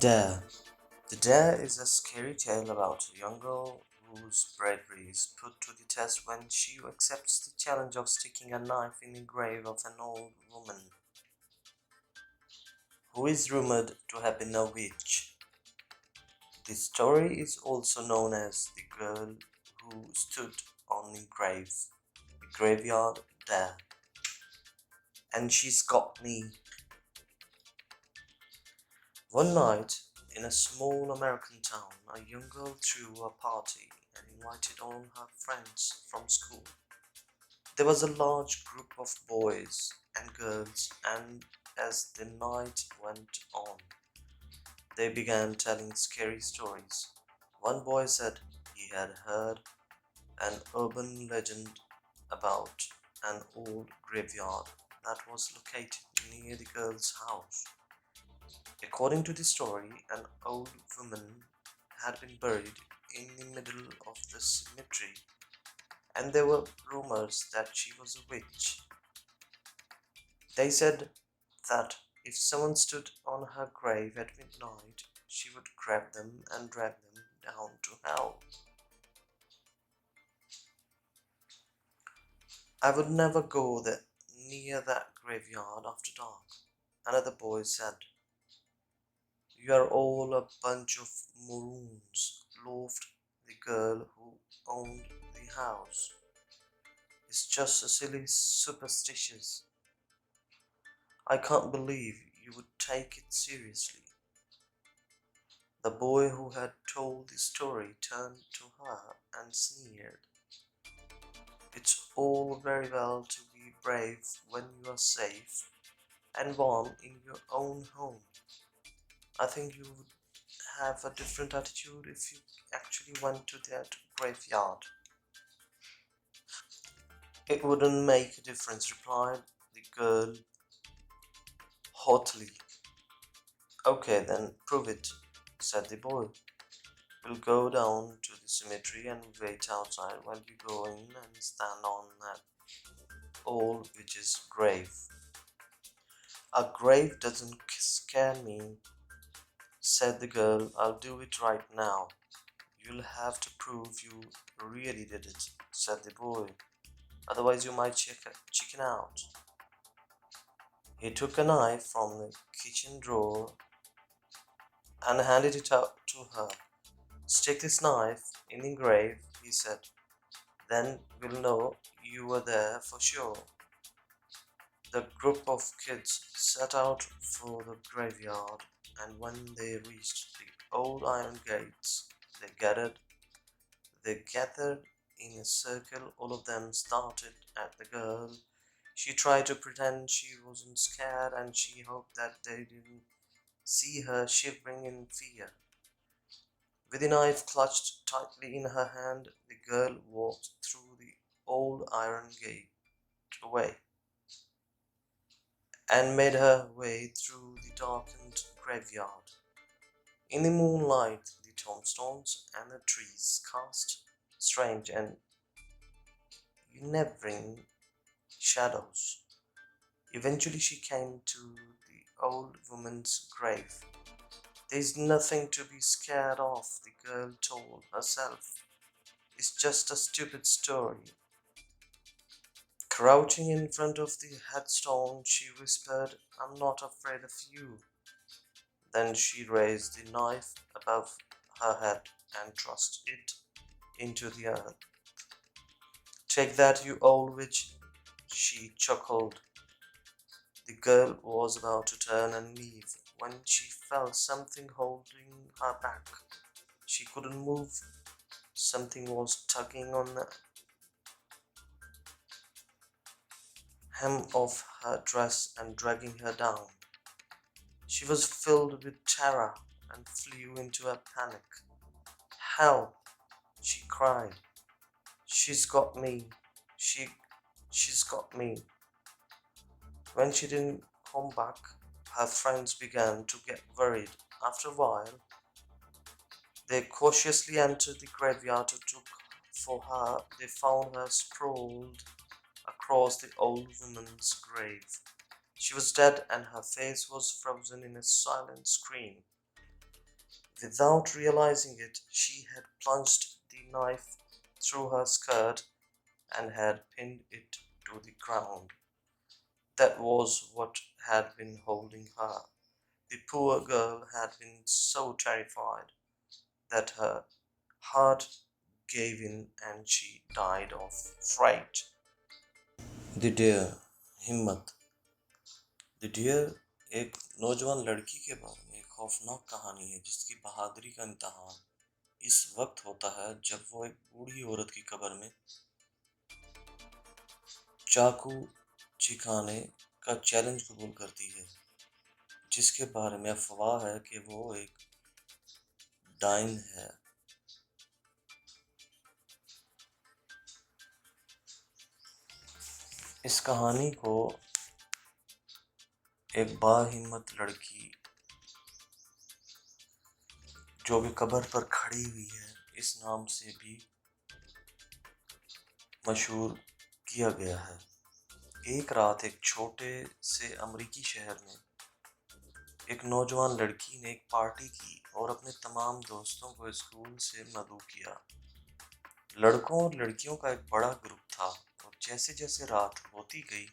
Dare. The Dare is a scary tale about a young girl whose bravery is put to the test when she accepts the challenge of sticking a knife in the grave of an old woman who is rumored to have been a witch. The story is also known as The Girl Who Stood on the the Graveyard Dare, and she's got me. One night, in a small American town, a young girl threw a party and invited all her friends from school. There was a large group of boys and girls, and as the night went on, they began telling scary stories. One boy said he had heard an urban legend about an old graveyard that was located near the girl's house. According to the story, an old woman had been buried in the middle of the cemetery, and there were rumors that she was a witch. They said that if someone stood on her grave at midnight, she would grab them and drag them down to hell. I would never go near that graveyard after dark, another boy said. You are all a bunch of morons, laughed the girl who owned the house. It's just a silly superstitious. I can't believe you would take it seriously. The boy who had told the story turned to her and sneered. It's all very well to be brave when you are safe and warm in your own home. I think you would have a different attitude if you actually went to that graveyard. It wouldn't make a difference, replied the girl haughtily. Okay, then prove it, said the boy. We'll go down to the cemetery and wait outside while you go in and stand on that old witch's grave. A grave doesn't scare me, said the girl. I'll do it right now. You'll have to prove you really did it, said the boy. Otherwise, you might chicken out. He took a knife from the kitchen drawer and handed it out to her. Stick this knife in the grave, he said. Then we'll know you were there for sure. The group of kids set out for the graveyard, and when they reached the old iron gates, they gathered in a circle. All of them started at the girl. She tried to pretend she wasn't scared, and she hoped that they didn't see her shivering in fear. With the knife clutched tightly in her hand, the girl walked through the old iron gateway and made her way through the darkened graveyard. In the moonlight, the tombstones and the trees cast strange and unnerving shadows. Eventually, she came to the old woman's grave. There's nothing to be scared of, the girl told herself. It's just a stupid story. Crouching in front of the headstone, she whispered, I'm not afraid of you. Then she raised the knife above her head and thrust it into the earth. Take that, you old witch, she chuckled. The girl was about to turn and leave when she felt something holding her back. She couldn't move. Something was tugging on the hem of her dress and dragging her down. She was filled with terror and flew into a panic. Help! She cried. She's got me. She she's got me. When she didn't come back, her friends began to get worried. After a while, they cautiously entered the graveyard to look for her. They found her sprawled across the old woman's grave. She was dead and her face was frozen in a silent scream. Without realizing it, she had plunged the knife through her skirt and had pinned it to the ground. That was what had been holding her. The poor girl had been so terrified that her heart gave in and she died of fright. The Deer, हिम्मत। The Deer एक नौजवान लड़की के बारे में एक खौफनाक कहानी है जिसकी बहादुरी का इम्तहान इस वक्त होता है जब वो एक बूढ़ी औरत की कब्र में चाकू चिखाने का चैलेंज कबूल करती है, जिसके बारे में अफवाह है कि वो एक डाइन है। इस कहानी को एक बाहिम्मत लड़की जो कि कब्र पर खड़ी हुई है इस नाम से भी मशहूर किया गया है। एक रात एक छोटे से अमरीकी शहर में एक नौजवान लड़की ने एक पार्टी की और अपने तमाम दोस्तों को स्कूल से मदऊ किया। लड़कों और लड़कियों का एक बड़ा ग्रुप था और जैसे जैसे रात होती गई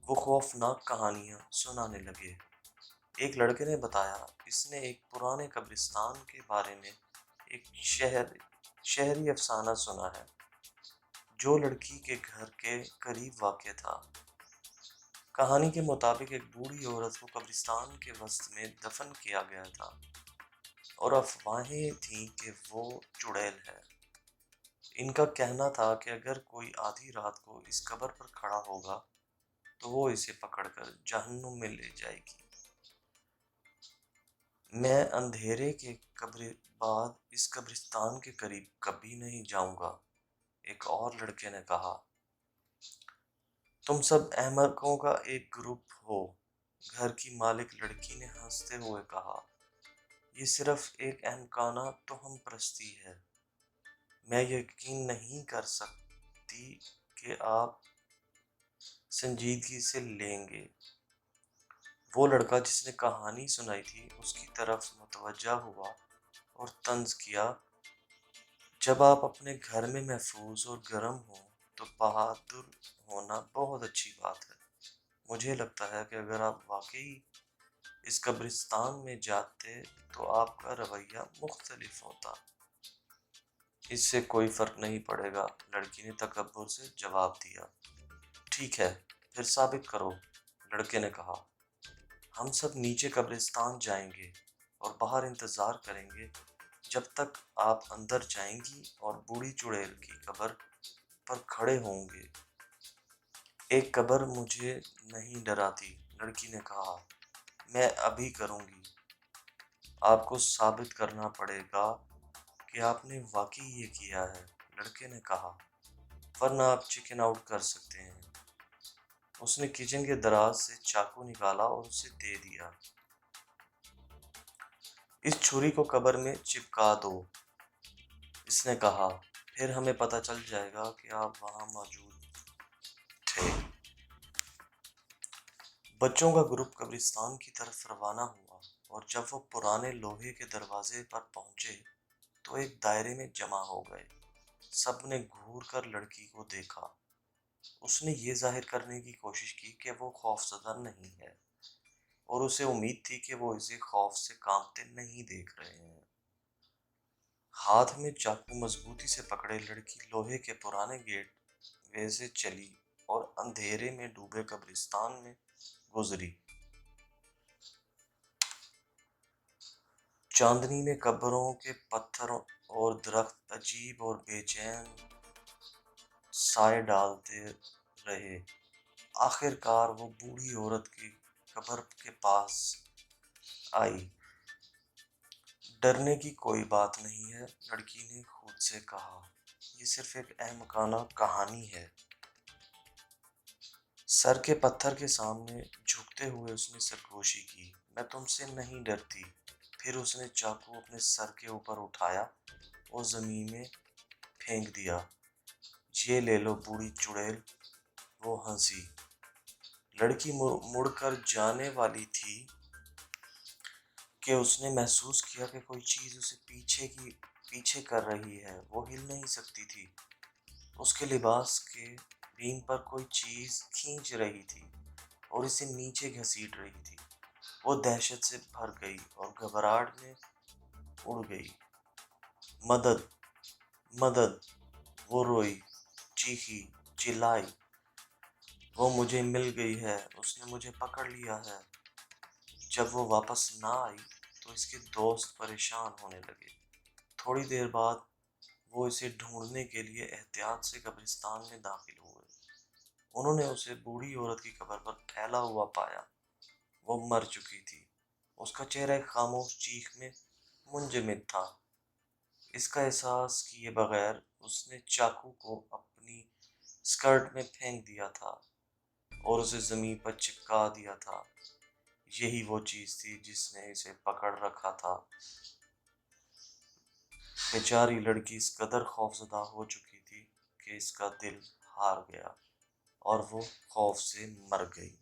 वो खौफनाक कहानियां सुनाने लगे। एक लड़के ने बताया इसने एक पुराने कब्रिस्तान के बारे में एक शहरी अफसाना सुना है जो लड़की के घर के करीब वाक़ था। कहानी के मुताबिक एक बूढ़ी औरत को कब्रिस्तान के वसत में दफन किया गया था और अफवाहें थीं कि वो चुड़ैल है। इनका कहना था कि अगर कोई आधी रात को इस कब्र पर खड़ा होगा तो वो इसे पकड़कर जहन्नुम में ले जाएगी। मैं अंधेरे के कब्र बाद इस कब्रिस्तान के करीब कभी नहीं जाऊंगा, एक और लड़के ने कहा। तुम सब अहमकों का एक ग्रुप हो, घर की मालिक लड़की ने हंसते हुए कहा। ये सिर्फ एक अहमकाना तोहम परस्ती है। मैं यकीन नहीं कर सकती कि आप संजीदगी से लेंगे। वो लड़का जिसने कहानी सुनाई थी उसकी तरफ मुतवज्जा हुआ और तंज किया, जब आप अपने घर में महफूज और गर्म हो तो बहादुर होना बहुत अच्छी बात है। मुझे लगता है कि अगर आप वाकई इस कब्रिस्तान में जाते तो आपका रवैया मुख्तलिफ होता। इससे कोई फ़र्क नहीं पड़ेगा, लड़की ने तकब्बुर से जवाब दिया। ठीक है, फिर साबित करो, लड़के ने कहा। हम सब नीचे कब्रिस्तान जाएंगे और बाहर इंतज़ार करेंगे जब तक आप अंदर जाएंगी और बूढ़ी चुड़ैल की कब्र पर खड़े होंगे। एक कब्र मुझे नहीं डराती, लड़की ने कहा। मैं अभी करूँगी। आपको साबित करना पड़ेगा कि आपने वाकई ये किया है, लड़के ने कहा, वरना आप चिकन आउट कर सकते हैं। उसने किचन के दराज से चाकू निकाला और उसे दे दिया। इस छुरी को कब्र में चिपका दो, इसने कहा, फिर हमें पता चल जाएगा कि आप वहाँ मौजूद थे। बच्चों का ग्रुप कब्रिस्तान की तरफ रवाना हुआ और जब वो पुराने लोहे के दरवाजे पर पहुंचे तो एक दायरे में जमा हो गए। सब ने घूर कर लड़की को देखा। उसने ये जाहिर करने की कोशिश की कि वो खौफजदा नहीं है और उसे उम्मीद थी कि वो इसे खौफ से कांपते नहीं देख रहे हैं। हाथ में चाकू मजबूती से पकड़े लड़की लोहे के पुराने गेट वे से चली और अंधेरे में डूबे कब्रिस्तान में गुजरी। चांदनी में कब्रों के पत्थरों और दरख्त अजीब और बेचैन साए डालते रहे। आखिरकार वो बूढ़ी औरत की कब्र के पास आई। डरने की कोई बात नहीं है, लड़की ने खुद से कहा। ये सिर्फ एक अहमकाना कहानी है। सर के पत्थर के सामने झुकते हुए उसने सरगोशी की। मैं तुमसे नहीं डरती। फिर उसने चाकू अपने सर के ऊपर उठाया और ज़मीन में फेंक दिया। ये ले लो बूढ़ी चुड़ैल, वो हंसी। लड़की मुड़कर जाने वाली थी کہ اس نے محسوس کیا کہ کوئی چیز اسے پیچھے کر رہی ہے۔ وہ ہل نہیں سکتی تھی۔ اس کے لباس کے بین پر کوئی چیز کھینچ رہی تھی اور اسے نیچے گھسیٹ رہی تھی۔ وہ دہشت سے بھر گئی اور گھبراہٹ میں اڑ گئی۔ مدد، مدد! وہ روئی، چیخی، چلائی، وہ مجھے مل گئی ہے، اس نے مجھے پکڑ لیا ہے۔ جب وہ واپس نہ آئی تو اس کے دوست پریشان ہونے لگے۔ تھوڑی دیر بعد وہ اسے ڈھونڈنے کے لیے احتیاط سے قبرستان میں داخل ہوئے۔ انہوں نے اسے بوڑھی عورت کی قبر پر پھیلا ہوا پایا۔ وہ مر چکی تھی۔ اس کا چہرہ ایک خاموش چیخ میں منجمد تھا۔ اس کا احساس کیے بغیر اس نے چاقو کو اپنی اسکرٹ میں پھینک دیا تھا اور اسے زمین پر چپکا دیا تھا۔ یہی وہ چیز تھی جس نے اسے پکڑ رکھا تھا۔ بیچاری لڑکی اس قدر خوفزدہ ہو چکی تھی کہ اس کا دل ہار گیا اور وہ خوف سے مر گئی۔